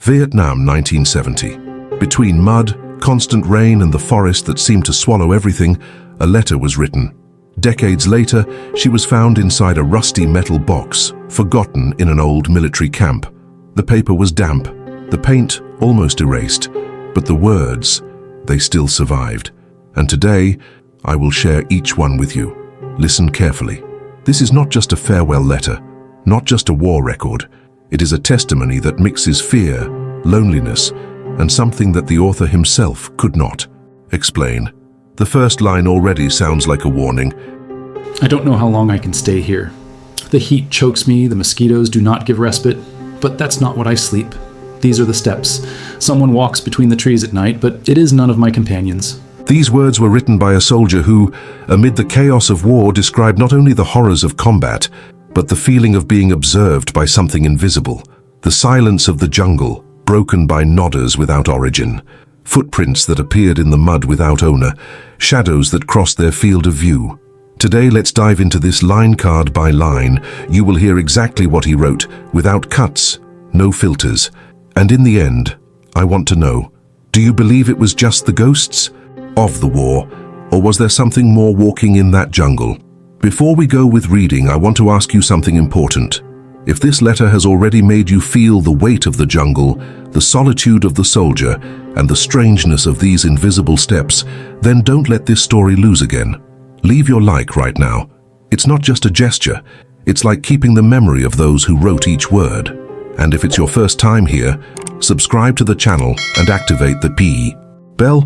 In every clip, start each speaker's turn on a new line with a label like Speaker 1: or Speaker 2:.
Speaker 1: Vietnam, 1970. Between mud, constant rain, and the forest that seemed to swallow everything, a letter was written. Decades later, she was found inside a rusty metal box, forgotten in an old military camp. The paper was damp, the paint almost erased, but the words, they still survived. And today, I will share each one with you. Listen carefully. This is not just a farewell letter, not just a war record. It is a testimony that mixes fear, loneliness, and something that the author himself could not explain. The first line already sounds like a warning.
Speaker 2: I don't know how long I can stay here. The heat chokes me, the mosquitoes do not give respite, but that's not what I sleep. These are the steps. Someone walks between the trees at night, but it is none of my companions.
Speaker 1: These words were written by a soldier who, amid the chaos of war, described not only the horrors of combat, but the feeling of being observed by something invisible. The silence of the jungle, broken by nodders without origin. Footprints that appeared in the mud without owner. Shadows that crossed their field of view. Today, let's dive into this line card by line. You will hear exactly what he wrote, without cuts, no filters. And in the end, I want to know, do you believe it was just the ghosts of the war, or was there something more walking in that jungle? Before we go with reading, I want to ask you something important. If this letter has already made you feel the weight of the jungle, the solitude of the soldier, and the strangeness of these invisible steps, then don't let this story lose again. Leave your like right now. It's not just a gesture. It's like keeping the memory of those who wrote each word. And if it's your first time here, subscribe to the channel and activate the bell.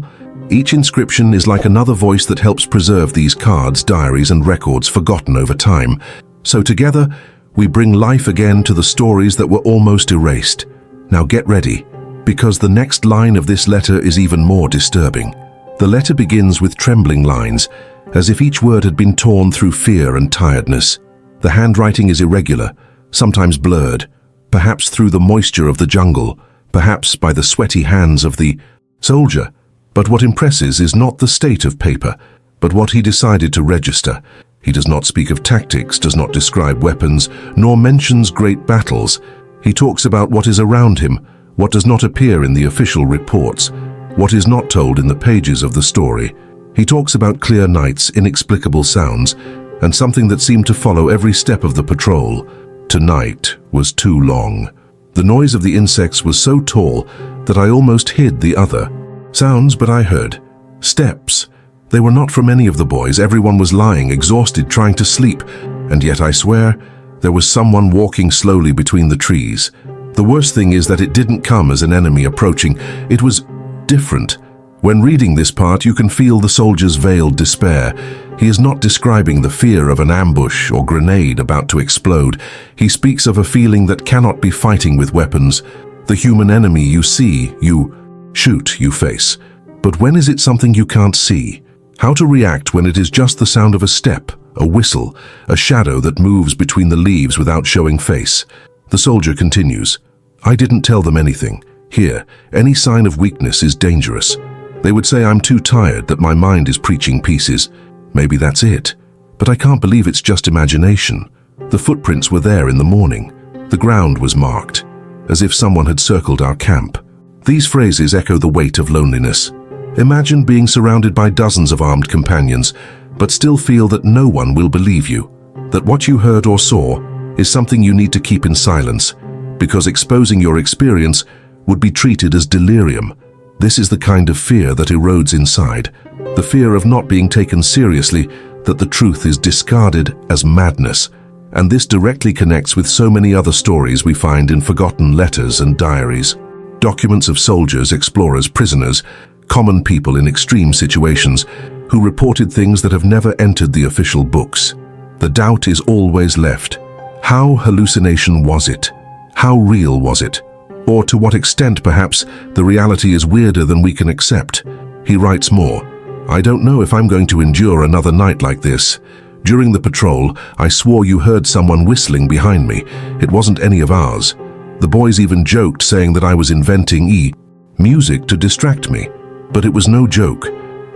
Speaker 1: Each inscription is like another voice that helps preserve these cards, diaries, and records forgotten over time. So together, we bring life again to the stories that were almost erased. Now get ready, because the next line of this letter is even more disturbing. The letter begins with trembling lines, as if each word had been torn through fear and tiredness. The handwriting is irregular, sometimes blurred, perhaps through the moisture of the jungle, perhaps by the sweaty hands of the soldier. But what impresses is not the state of paper, but what he decided to register. He does not speak of tactics, does not describe weapons, nor mentions great battles. He talks about what is around him, what does not appear in the official reports, what is not told in the pages of the story. He talks about clear nights, inexplicable sounds, and something that seemed to follow every step of the patrol. Tonight was too long. The noise of the insects was so tall that I almost hid the other sounds, but I heard steps. They were not from any of the boys. Everyone was lying, exhausted, trying to sleep. And yet I swear, there was someone walking slowly between the trees. The worst thing is that it didn't come as an enemy approaching. It was different. When reading this part, you can feel the soldier's veiled despair. He is not describing the fear of an ambush or grenade about to explode. He speaks of a feeling that cannot be fighting with weapons. The human enemy you see, you shoot, you face. But when is it something you can't see? How to react when it is just the sound of a step, a whistle, a shadow that moves between the leaves without showing face? The soldier continues, I didn't tell them anything. Here, any sign of weakness is dangerous. They would say I'm too tired, that my mind is preaching pieces. Maybe that's it. But I can't believe it's just imagination. The footprints were there in the morning. The ground was marked, as if someone had circled our camp. These phrases echo the weight of loneliness. Imagine being surrounded by dozens of armed companions, but still feel that no one will believe you, that what you heard or saw is something you need to keep in silence, because exposing your experience would be treated as delirium. This is the kind of fear that erodes inside, the fear of not being taken seriously, that the truth is discarded as madness. And this directly connects with so many other stories we find in forgotten letters and diaries. Documents of soldiers, explorers, prisoners, common people in extreme situations who reported things that have never entered the official books. The doubt is always left. How hallucination was it? How real was it? Or to what extent, perhaps, the reality is weirder than we can accept? He writes more. I don't know if I'm going to endure another night like this. During the patrol, I swore you heard someone whistling behind me. It wasn't any of ours. The boys even joked, saying that I was inventing music to distract me. But it was no joke.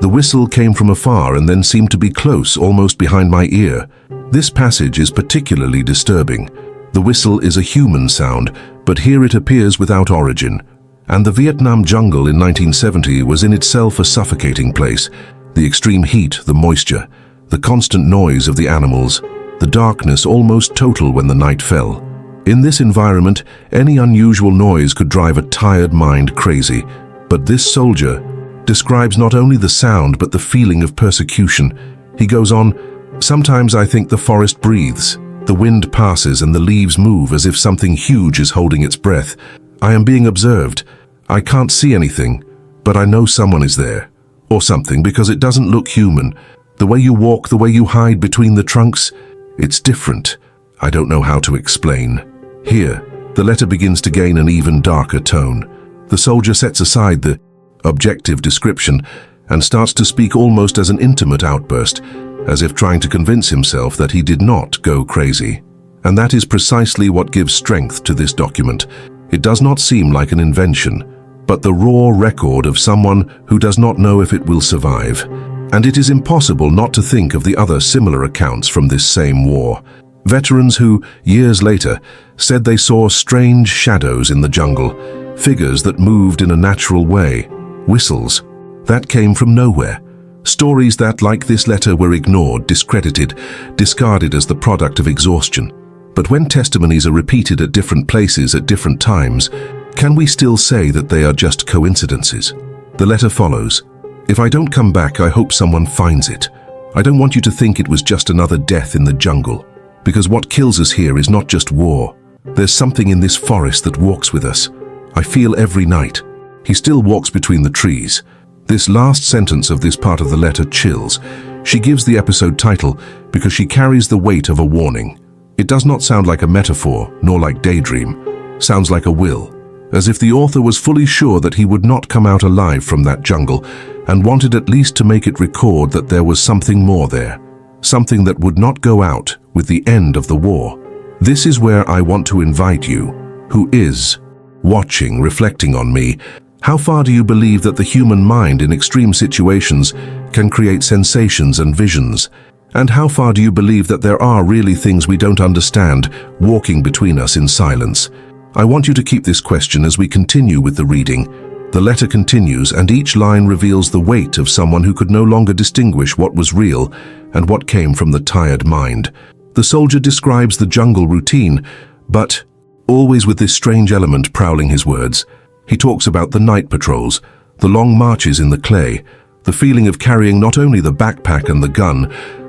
Speaker 1: The whistle came from afar and then seemed to be close, almost behind my ear. This passage is particularly disturbing. The whistle is a human sound, but here it appears without origin. And the Vietnam jungle in 1970 was in itself a suffocating place. The extreme heat, the moisture, the constant noise of the animals, the darkness almost total when the night fell. In this environment, any unusual noise could drive a tired mind crazy. But this soldier describes not only the sound but the feeling of persecution. He goes on, "Sometimes I think the forest breathes. The wind passes and the leaves move as if something huge is holding its breath. I am being observed. I can't see anything, but I know someone is there. Or something, because it doesn't look human. The way you walk, the way you hide between the trunks, it's different. I don't know how to explain." Here, the letter begins to gain an even darker tone. The soldier sets aside the objective description and starts to speak almost as an intimate outburst, as if trying to convince himself that he did not go crazy. And that is precisely what gives strength to this document. It does not seem like an invention, but the raw record of someone who does not know if it will survive. And it is impossible not to think of the other similar accounts from this same war. Veterans who, years later, said they saw strange shadows in the jungle, figures that moved in a natural way, whistles that came from nowhere. Stories that, like this letter, were ignored, discredited, discarded as the product of exhaustion. But when testimonies are repeated at different places at different times, can we still say that they are just coincidences? The letter follows. "If I don't come back, I hope someone finds it. I don't want you to think it was just another death in the jungle. Because what kills us here is not just war. There's something in this forest that walks with us. I feel every night. He still walks between the trees." This last sentence of this part of the letter chills. She gives the episode title because she carries the weight of a warning. It does not sound like a metaphor, nor like daydream. Sounds like a will, as if the author was fully sure that he would not come out alive from that jungle and wanted at least to make it record that there was something more there. Something that would not go out with the end of the war. This is where I want to invite you, who is watching, reflecting on me. How far do you believe that the human mind in extreme situations can create sensations and visions? And how far do you believe that there are really things we don't understand walking between us in silence? I want you to keep this question as we continue with the reading. The letter continues, and each line reveals the weight of someone who could no longer distinguish what was real and what came from the tired mind. The soldier describes the jungle routine, but always with this strange element prowling his words. He talks about the night patrols, the long marches in the clay, the feeling of carrying not only the backpack and the gun,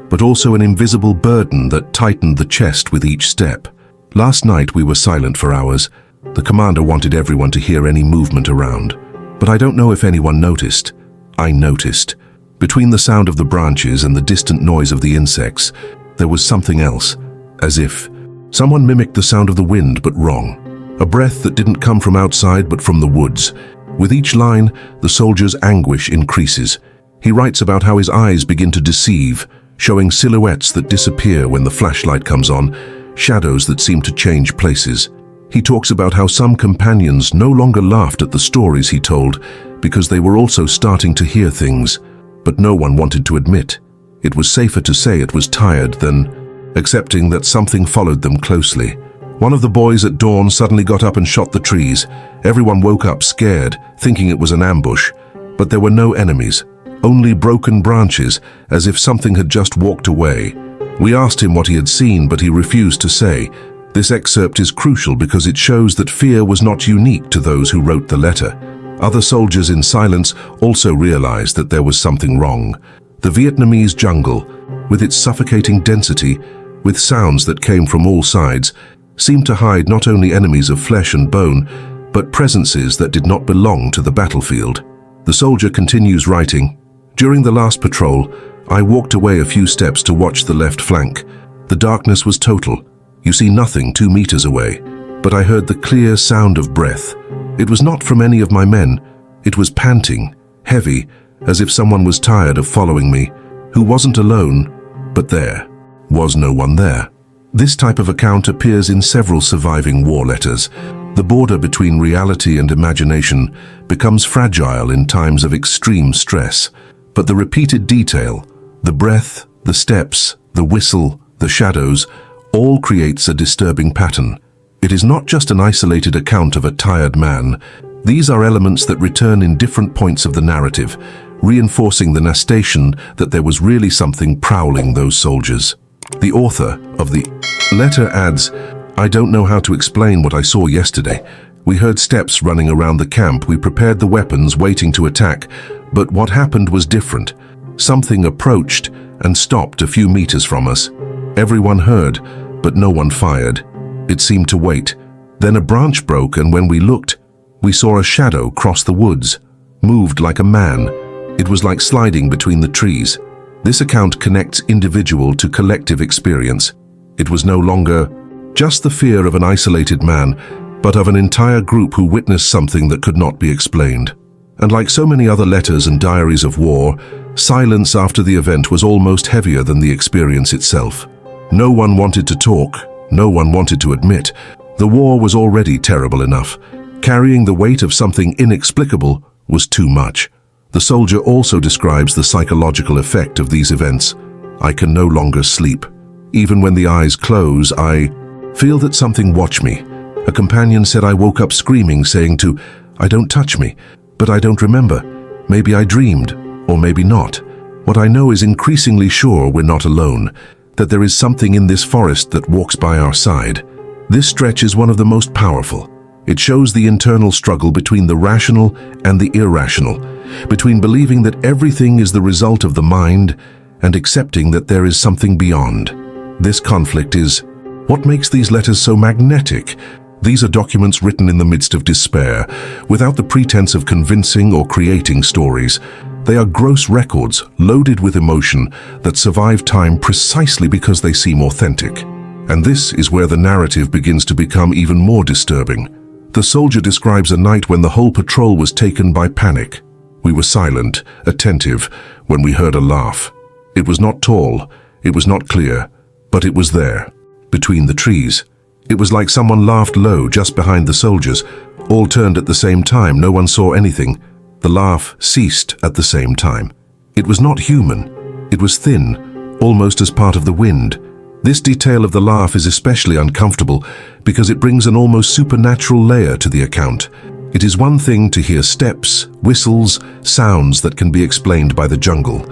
Speaker 1: but also an invisible burden that tightened the chest with each step. "Last night we were silent for hours. The commander wanted everyone to hear any movement around. But I don't know if anyone noticed. I noticed. Between the sound of the branches and the distant noise of the insects, there was something else, as if someone mimicked the sound of the wind but wrong. A breath that didn't come from outside but from the woods." With each line, the soldier's anguish increases. He writes about how his eyes begin to deceive, showing silhouettes that disappear when the flashlight comes on, shadows that seem to change places. He talks about how some companions no longer laughed at the stories he told because they were also starting to hear things, but no one wanted to admit. It was safer to say it was tired than accepting that something followed them closely. One of the boys at dawn suddenly got up and shot the trees. Everyone woke up scared, thinking it was an ambush. But there were no enemies, only broken branches, as if something had just walked away. We asked him what he had seen, but he refused to say. This excerpt is crucial because it shows that fear was not unique to those who wrote the letter. Other soldiers in silence also realized that there was something wrong. The Vietnamese jungle, with its suffocating density, with sounds that came from all sides, seemed to hide not only enemies of flesh and bone, but presences that did not belong to the battlefield. The soldier continues writing, "During the last patrol, I walked away a few steps to watch the left flank. The darkness was total. You see nothing 2 meters away, but I heard the clear sound of breath. It was not from any of my men. It was panting, heavy, as if someone was tired of following me, who wasn't alone, but there was no one there." This type of account appears in several surviving war letters. The border between reality and imagination becomes fragile in times of extreme stress, but the repeated detail, the breath, the steps, the whistle, the shadows, all creates a disturbing pattern. It is not just an isolated account of a tired man. These are elements that return in different points of the narrative, reinforcing the nostalgia that there was really something prowling those soldiers. The author of the letter adds, "I don't know how to explain what I saw yesterday. We heard steps running around the camp. We prepared the weapons, waiting to attack. But what happened was different. Something approached and stopped a few meters from us. Everyone heard, but no one fired. It seemed to wait. Then a branch broke, and when we looked, we saw a shadow cross the woods, moved like a man. It was like sliding between the trees." This account connects individual to collective experience. It was no longer just the fear of an isolated man, but of an entire group who witnessed something that could not be explained. And like so many other letters and diaries of war, silence after the event was almost heavier than the experience itself. No one wanted to talk, no one wanted to admit. The war was already terrible enough. Carrying the weight of something inexplicable was too much. The soldier also describes the psychological effect of these events. "I can no longer sleep. Even when the eyes close, I feel that something watched me." A companion said, "I woke up screaming, saying to, 'I don't touch me,' but I don't remember. Maybe I dreamed, or maybe not. What I know is increasingly sure we're not alone, that there is something in this forest that walks by our side." This stretch is one of the most powerful. It shows the internal struggle between the rational and the irrational, between believing that everything is the result of the mind and accepting that there is something beyond. This conflict is what makes these letters so magnetic. These are documents written in the midst of despair, without the pretense of convincing or creating stories. They are gross records, loaded with emotion, that survive time precisely because they seem authentic. And this is where the narrative begins to become even more disturbing. The soldier describes a night when the whole patrol was taken by panic. "We were silent, attentive, when we heard a laugh. It was not tall, it was not clear, but it was there, between the trees. It was like someone laughed low just behind the soldiers. All turned at the same time, no one saw anything. The laugh ceased at the same time. It was not human, it was thin, almost as part of the wind. This detail of the laugh is especially uncomfortable because it brings an almost supernatural layer to the account. It is one thing to hear steps, whistles, sounds that can be explained by the jungle.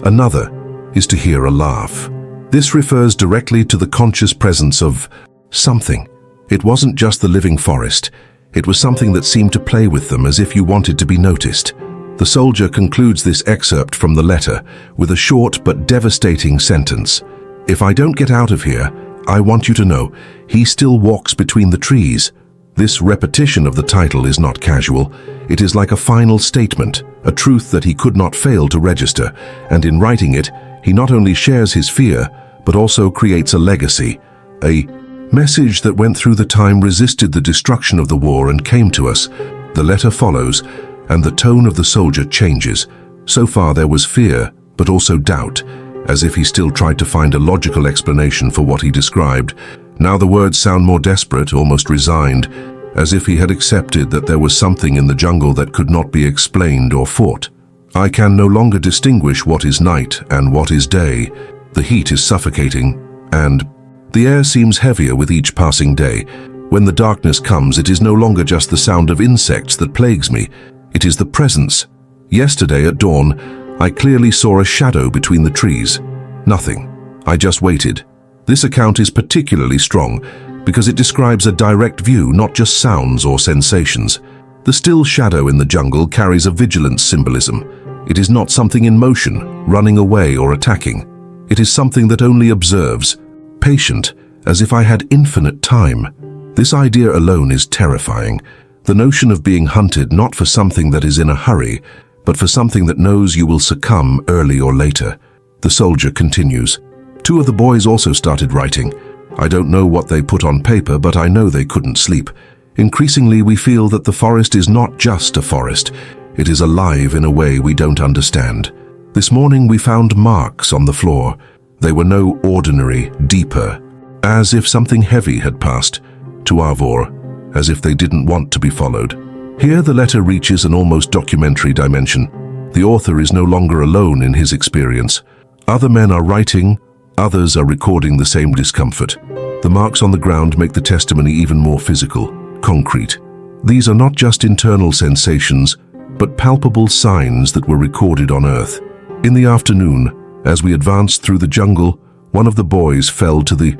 Speaker 1: Another is to hear a laugh. This refers directly to the conscious presence of something. It wasn't just the living forest. It was something that seemed to play with them as if you wanted to be noticed. The soldier concludes this excerpt from the letter with a short but devastating sentence. "If I don't get out of here, I want you to know, he still walks between the trees." This repetition of the title is not casual. It is like a final statement, a truth that he could not fail to register, and in writing it, he not only shares his fear, but also creates a legacy, a message that went through the time, resisted the destruction of the war, and came to us. The letter follows, and the tone of the soldier changes. So far there was fear, but also doubt, as if he still tried to find a logical explanation for what he described. Now the words sound more desperate, almost resigned, as if he had accepted that there was something in the jungle that could not be explained or fought. "I can no longer distinguish what is night and what is day. The heat is suffocating, and the air seems heavier with each passing day. When the darkness comes, it is no longer just the sound of insects that plagues me. It is the presence. Yesterday at dawn, I clearly saw a shadow between the trees. Nothing. I just waited." This account is particularly strong because it describes a direct view, not just sounds or sensations. The still shadow in the jungle carries a vigilance symbolism. It is not something in motion, running away or attacking. It is something that only observes, patient, as if I had infinite time. This idea alone is terrifying. The notion of being hunted not for something that is in a hurry, but for something that knows you will succumb early or later. The soldier continues. "Two of the boys also started writing. I don't know what they put on paper, but I know they couldn't sleep. Increasingly, we feel that the forest is not just a forest. It is alive in a way we don't understand. This morning we found marks on the floor. They were no ordinary, deeper, as if something heavy had passed, to Arvor, as if they didn't want to be followed." Here the letter reaches an almost documentary dimension. The author is no longer alone in his experience. Other men are writing, Others are recording the same discomfort. The marks on the ground make the testimony even more physical, concrete. These are not just internal sensations, but palpable signs that were recorded on Earth. In the afternoon, as we advanced through the jungle, one of the boys fell to the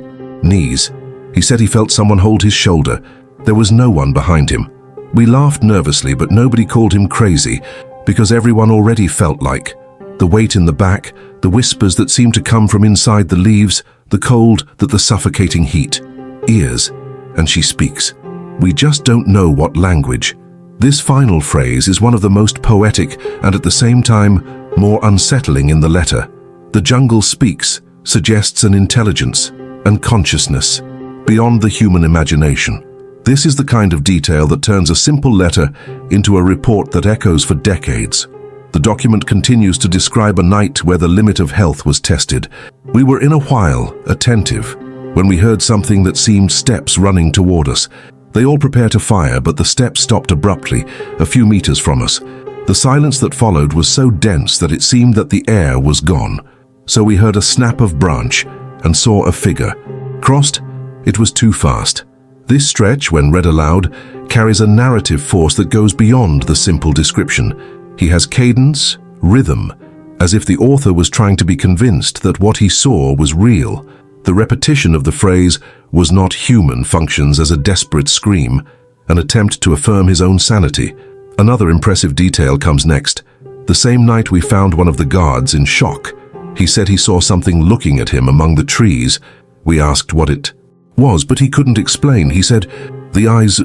Speaker 1: knees. He said he felt someone hold his shoulder. There was no one behind him. We laughed nervously, but nobody called him crazy, because everyone already felt like the weight in the back, the whispers that seemed to come from inside the leaves, the cold, the suffocating heat. Ears, and she speaks. We just don't know what language. This final phrase is one of the most poetic and at the same time more unsettling in the letter. The jungle speaks, suggests an intelligence and consciousness beyond the human imagination. This is the kind of detail that turns a simple letter into a report that echoes for decades. The document continues to describe a night where the limit of health was tested. We were in a while, attentive, when we heard something that seemed steps running toward us. They all prepare to fire, but the steps stopped abruptly, a few meters from us. The silence that followed was so dense that it seemed that the air was gone. So we heard a snap of branch and saw a figure. Crossed, it was too fast. This stretch, when read aloud, carries a narrative force that goes beyond the simple description. He has cadence, rhythm, as if the author was trying to be convinced that what he saw was real. The repetition of the phrase "was not human" functions as a desperate scream, an attempt to affirm his own sanity. Another impressive detail comes next. The same night we found one of the guards in shock. He said he saw something looking at him among the trees. We asked what it was, but he couldn't explain. He said, the eyes,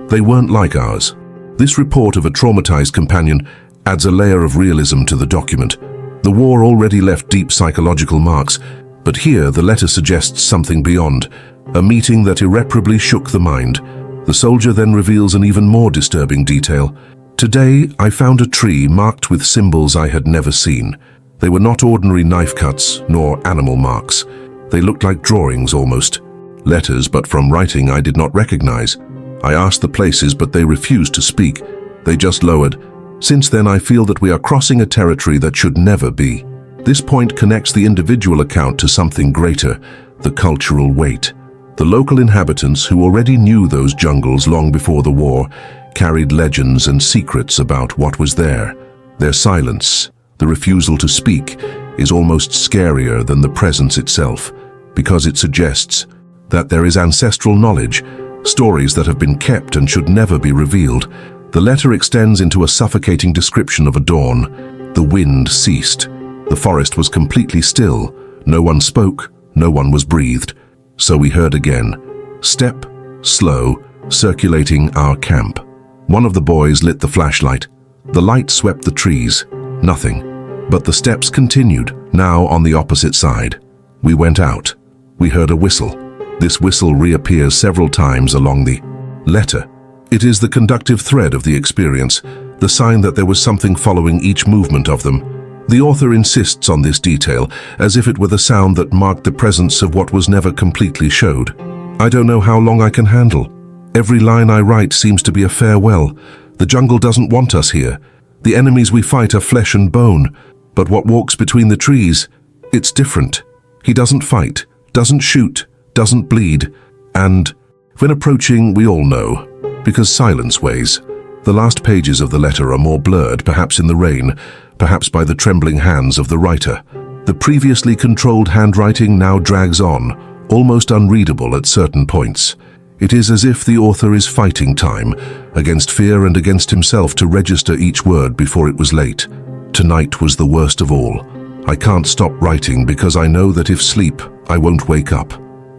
Speaker 1: they weren't like ours. This report of a traumatized companion adds a layer of realism to the document. The war already left deep psychological marks, but here the letter suggests something beyond, a meeting that irreparably shook the mind. The soldier then reveals an even more disturbing detail. Today, I found a tree marked with symbols I had never seen. They were not ordinary knife cuts, nor animal marks. They looked like drawings almost. Letters, but from writing I did not recognize. I asked the places, but they refused to speak. They just lowered. Since then, I feel that we are crossing a territory that should never be. This point connects the individual account to something greater, the cultural weight. The local inhabitants, who already knew those jungles long before the war, carried legends and secrets about what was there. Their silence, the refusal to speak, is almost scarier than the presence itself, because it suggests that there is ancestral knowledge, stories that have been kept and should never be revealed. The letter extends into a suffocating description of a dawn. The wind ceased. The forest was completely still. No one spoke, no one was breathed. So we heard again. Step, slow, circulating our camp. One of the boys lit the flashlight. The light swept the trees. Nothing. But the steps continued, now on the opposite side. We went out. We heard a whistle. This whistle reappears several times along the letter. It is the conductive thread of the experience, the sign that there was something following each movement of them. The author insists on this detail, as if it were the sound that marked the presence of what was never completely showed. I don't know how long I can handle. Every line I write seems to be a farewell. The jungle doesn't want us here. The enemies we fight are flesh and bone, but what walks between the trees, it's different. He doesn't fight, doesn't shoot, doesn't bleed, and when approaching, we all know, because silence weighs. The last pages of the letter are more blurred, perhaps in the rain, perhaps by the trembling hands of the writer. The previously controlled handwriting now drags on, almost unreadable at certain points. It is as if the author is fighting time, against fear and against himself, to register each word before it was late. Tonight was the worst of all. I can't stop writing because I know that if sleep, I won't wake up.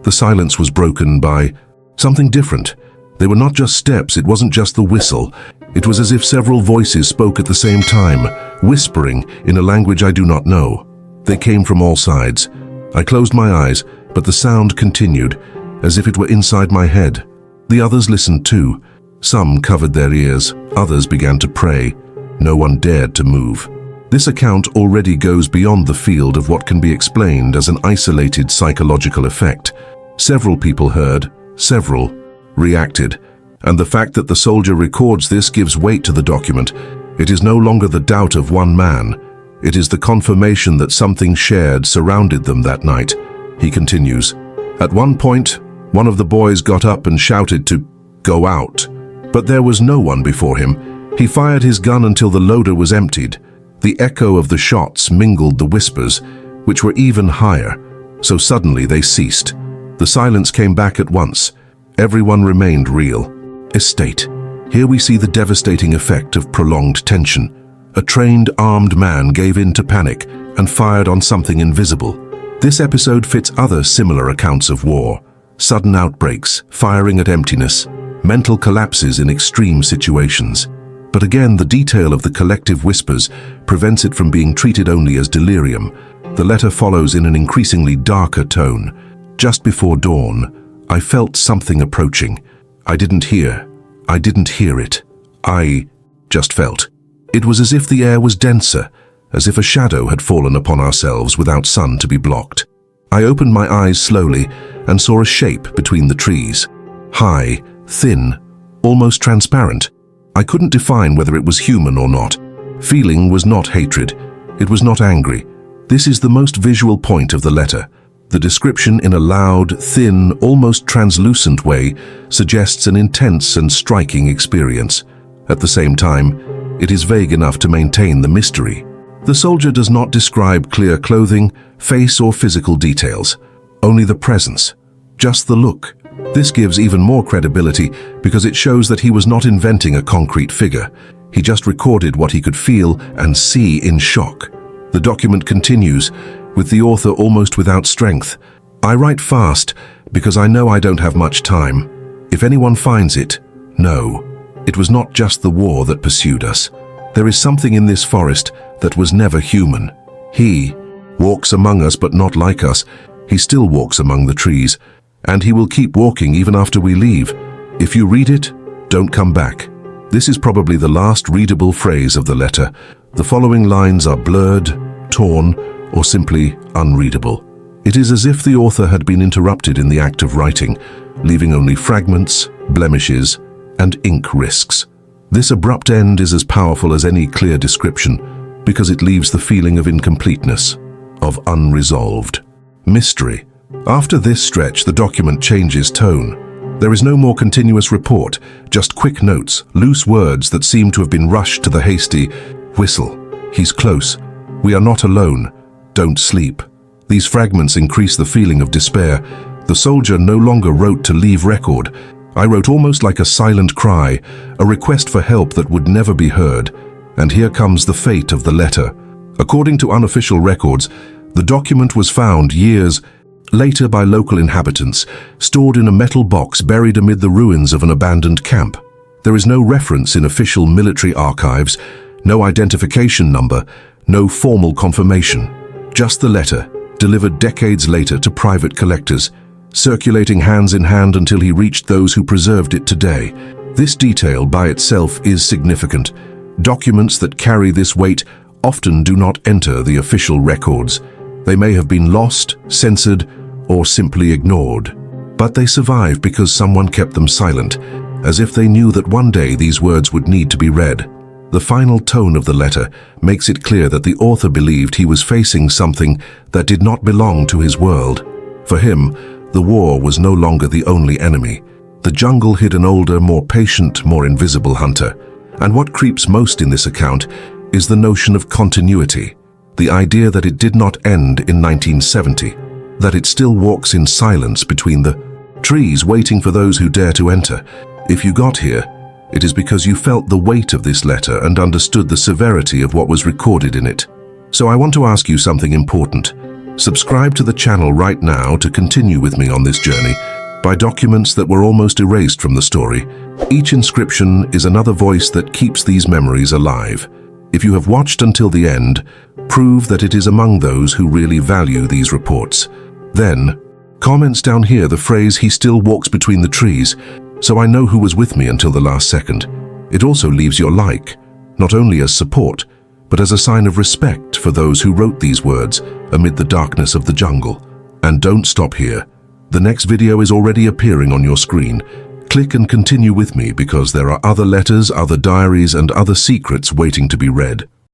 Speaker 1: The silence was broken by something different. They were not just steps, it wasn't just the whistle. It was as if several voices spoke at the same time, whispering in a language I do not know. They came from all sides. I closed my eyes, but the sound continued, as if it were inside my head. The others listened too. Some covered their ears, others began to pray. No one dared to move. This account already goes beyond the field of what can be explained as an isolated psychological effect. Several people heard, several reacted, and the fact that the soldier records this gives weight to the document. It is no longer the doubt of one man. It is the confirmation that something shared surrounded them that night. He continues. At one point, one of the boys got up and shouted to go out, but there was no one before him. He fired his gun until the loader was emptied. The echo of the shots mingled the whispers, which were even higher, so suddenly they ceased. The silence came back at once. Everyone remained real. Estate. Here we see the devastating effect of prolonged tension. A trained, armed man gave in to panic and fired on something invisible. This episode fits other similar accounts of war. Sudden outbreaks, firing at emptiness, mental collapses in extreme situations. But again, the detail of the collective whispers prevents it from being treated only as delirium. The letter follows in an increasingly darker tone. Just before dawn, I felt something approaching. I didn't hear it. I just felt. It was as if the air was denser, as if a shadow had fallen upon ourselves without sun to be blocked. I opened my eyes slowly and saw a shape between the trees. High, thin, almost transparent. I couldn't define whether it was human or not. Feeling was not hatred. It was not angry. This is the most visual point of the letter. The description in a loud, thin, almost translucent way suggests an intense and striking experience. At the same time, it is vague enough to maintain the mystery. The soldier does not describe clear clothing, face or physical details. Only the presence. Just the look. This gives even more credibility because it shows that he was not inventing a concrete figure. He just recorded what he could feel and see in shock. The document continues, with the author almost without strength. I write fast because I know I don't have much time. If anyone finds it, know. It was not just the war that pursued us. There is something in this forest that was never human. He walks among us but not like us. He still walks among the trees, and he will keep walking even after we leave. If you read it, don't come back. This is probably the last readable phrase of the letter. The following lines are blurred, torn, or simply unreadable. It is as if the author had been interrupted in the act of writing, leaving only fragments, blemishes, and ink risks. This abrupt end is as powerful as any clear description because it leaves the feeling of incompleteness, of unresolved mystery. After this stretch, the document changes tone. There is no more continuous report, just quick notes, loose words that seem to have been rushed to the hasty whistle. He's close. We are not alone. Don't sleep. These fragments increase the feeling of despair. The soldier no longer wrote to leave record. I wrote almost like a silent cry, a request for help that would never be heard. And here comes the fate of the letter. According to unofficial records, the document was found years later by local inhabitants, stored in a metal box buried amid the ruins of an abandoned camp. There is no reference in official military archives, no identification number, no formal confirmation. Just the letter, delivered decades later to private collectors, circulating hands in hand until he reached those who preserved it today. This detail by itself is significant. Documents that carry this weight often do not enter the official records. They may have been lost, censored, or simply ignored. But they survive because someone kept them silent, as if they knew that one day these words would need to be read. The final tone of the letter makes it clear that the author believed he was facing something that did not belong to his world. For him, the war was no longer the only enemy. The jungle hid an older, more patient, more invisible hunter. And what creeps most in this account is the notion of continuity, the idea that it did not end in 1970, that it still walks in silence between the trees waiting for those who dare to enter. If you got here, it is because you felt the weight of this letter and understood the severity of what was recorded in it. So I want to ask you something important. Subscribe to the channel right now to continue with me on this journey by documents that were almost erased from the story. Each inscription is another voice that keeps these memories alive. If you have watched until the end, prove that it is among those who really value these reports. Then, comments down here the phrase "he still walks between the trees," so I know who was with me until the last second. It also leaves your like, not only as support, but as a sign of respect for those who wrote these words amid the darkness of the jungle. And don't stop here. The next video is already appearing on your screen. Click and continue with me because there are other letters, other diaries, and other secrets waiting to be read.